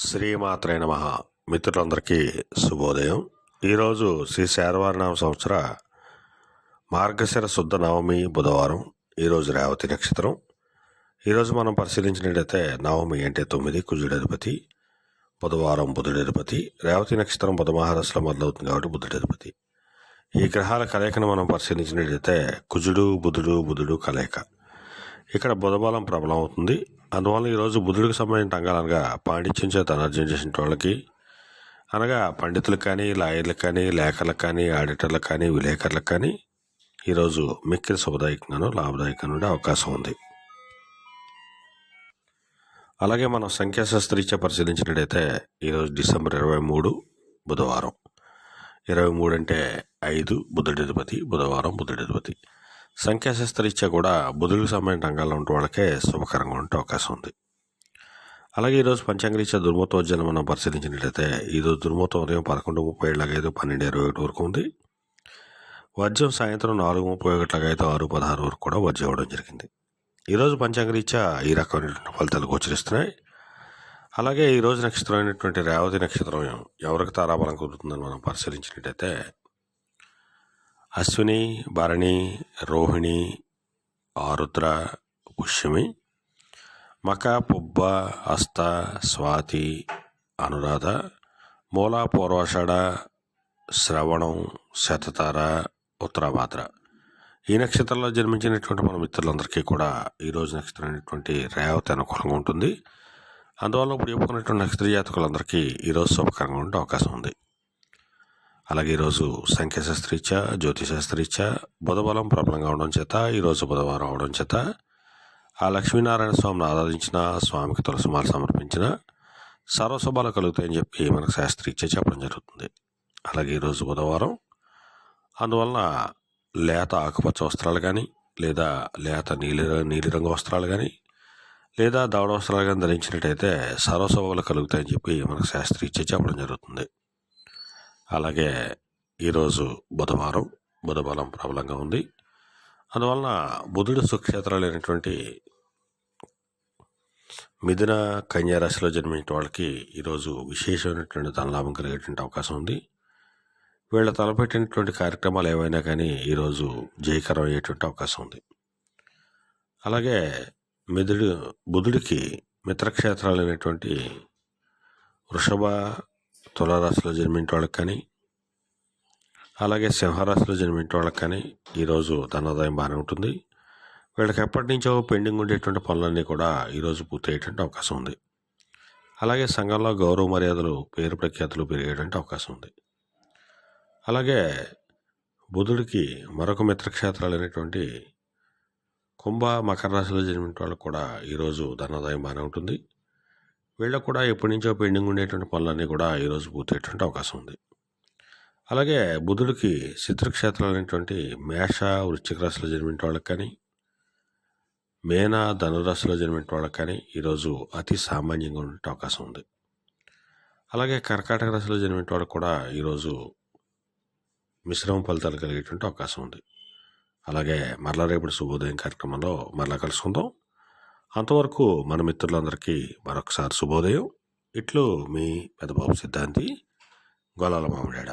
శ్రీమాత్రే నమః. మిత్రులందరికీ శుభోదయం. ఈరోజు శ్రీ శార్వారినామ సంవత్సర మార్గశిర శుద్ధ నవమి బుధవారం. ఈరోజు రేవతి నక్షత్రం. ఈరోజు మనం పరిశీలించినట్లయితే నవమి అంటే 9, కుజుడి అధిపతి, బుధవారం బుధుడి అధిపతి, రేవతి నక్షత్రం బుధ మహాదశలో మొదలవుతుంది కాబట్టి బుధుడి అధిపతి. ఈ గ్రహాల కలయికను మనం పరిశీలించినట్లయితే కుజుడు బుధుడు కలయిక. ఇక్కడ బుధబలం ప్రబలం అవుతుంది. అందువల్ల ఈరోజు బుధుడికి సంబంధించిన అంగాలనగా పాండిత్యం చేత అనార్జన చేసిన వాళ్ళకి, అనగా పండితులకు కానీ, లాయర్లకు కానీ, లేఖలకు కానీ, ఆడిటర్లకు కానీ, విలేకరులకు కానీ ఈరోజు మిక్కిలి శుభదాయకంగాను లాభదాయకంగా ఉండే అవకాశం ఉంది. అలాగే మనం సంఖ్యాశాస్త్రీత్యా పరిశీలించినట్టయితే ఈరోజు డిసెంబర్ 23 బుధవారం. 23 అంటే 5 బుధుడి అధిపతి, బుధవారం బుధుడి అధిపతి. సంఖ్యాశాస్త్రీత్యా కూడా బుధుడికి సంబంధించిన రంగాల్లో ఉంటే వాళ్ళకే శుభకరంగా ఉండే అవకాశం ఉంది. అలాగే ఈరోజు పంచాంగరీత్యా దుర్మతోజ్జనం మనం పరిశీలించినట్లయితే ఈరోజు దుర్మతం ఉదయం 11:37 12:21 వరకు ఉంది. వర్జం సాయంత్రం 4:31 6:16 వరకు కూడా వర్జం ఇవ్వడం జరిగింది. ఈరోజు పంచాంగరీత్యా ఈ రకమైనటువంటి ఫలితాలు గోచరిస్తున్నాయి. అలాగే ఈరోజు నక్షత్రం అయినటువంటి రేవతి నక్షత్రం ఎవరికి తారాబలం కుదురుతుందని మనం పరిశీలించినట్టయితే అశ్విని, భరణి, రోహిణి, ఆరుద్ర, పుష్యమి, మక, పుబ్బ, హస్త, స్వాతి, అనురాధ, మూల, పూర్వాషాఢ, శ్రవణం, శతతార, ఉత్తరాభాద్ర. ఈ నక్షత్రంలో జన్మించినటువంటి మన మిత్రులందరికీ కూడా ఈరోజు నక్షత్రం అయినటువంటి రేవతి అనుకూలంగా ఉంటుంది. అందువల్ల ఇప్పుడు చెప్పుకున్నటువంటి నక్షత్ర జాతకులందరికీ ఈరోజు శుభకరంగా ఉండే అవకాశం ఉంది. అలాగే ఈరోజు సంఖ్యాశాస్త్రీత్యా జ్యోతిశాస్త్రీత్యా బుధబలం ప్రబలంగా అవడం చేత ఈరోజు బుధవారం అవడం చేత ఆ లక్ష్మీనారాయణ స్వామిని ఆరాధించిన, స్వామికి తులసిమాల సమర్పించిన సర్వశుభాలు కలుగుతాయని చెప్పి మనకు శాస్త్రీత్యా చెప్పడం జరుగుతుంది. అలాగే ఈరోజు బుధవారం, అందువలన లేత ఆకుపచ్చ వస్త్రాలు కానీ, లేదా లేత నీలిరంగు వస్త్రాలు కానీ, లేదా దవడ వస్త్రాలు కానీ ధరించినట్టయితే సర్వశుభాలు కలుగుతాయని చెప్పి మనకు శాస్త్రీత్యా చెప్పడం జరుగుతుంది. అలాగే ఈరోజు బుధవారం, బుధబలం ప్రబలంగా ఉంది. అందువలన బుధుడు సుక్షేత్రాలు అయినటువంటి మిథున, కన్యా రాశిలో జన్మించిన వాళ్ళకి ఈరోజు విశేషమైనటువంటి ధనలాభం కలిగేటువంటి అవకాశం ఉంది. వీళ్ళ తలపెట్టినటువంటి కార్యక్రమాలు ఏవైనా కానీ ఈరోజు జయకరం అయ్యేటువంటి అవకాశం ఉంది. అలాగే బుధుడికి మిత్రక్షేత్రాలు అయినటువంటి వృషభ, తులారాశిలో జన్మించిన వాళ్ళకి కానీ, అలాగే సింహరాశిలో జన్మించిన వాళ్ళకి కానీ ఈరోజు ధనాదాయం బాగానే ఉంటుంది. వీళ్ళకి ఎప్పటి నుంచో పెండింగ్ ఉండేటువంటి పనులన్నీ కూడా ఈరోజు పూర్తయ్యేటువంటి అవకాశం ఉంది. అలాగే సంఘంలో గౌరవ మర్యాదలు, పేరు ప్రఖ్యాతులు పెరిగేటువంటి అవకాశం ఉంది. అలాగే బుధుడికి మరొక మిత్రక్షేత్రాలు అయినటువంటి కుంభ, మకర రాశిలో జన్మించిన వాళ్ళకి కూడా ఈరోజు ధనాదాయం బాగానే ఉంటుంది. వీళ్ళకు కూడా ఎప్పటి నుంచో పెండింగ్ ఉండేటువంటి పనులన్నీ కూడా ఈరోజు పూర్తయ్యేటువంటి అవకాశం ఉంది. అలాగే బుధుడికి శత్రుక్షేత్రాలు అనేటువంటి మేష, వృశ్చిక రాశిలో జన్మించిన వాళ్ళకి కానీ, మేన, ధనురాశిలో జన్మించిన వాళ్ళకి కానీ ఈరోజు అతి సామాన్యంగా ఉండే అవకాశం ఉంది. అలాగే కర్కాటక రాశిలో జన్మించిన వాళ్ళకి కూడా ఈరోజు మిశ్రమ ఫలితాలు కలిగేటువంటి అవకాశం ఉంది. అలాగే మరలా రేపటి శుభోదయం కార్యక్రమంలో మరలా కలుసుకుందాం. అంతవరకు మన మిత్రులందరికీ మరొకసారి శుభోదయం. ఇట్లు మీ పెద్దబాబు సిద్ధాంతి, గొల్లాల మామిడాడ.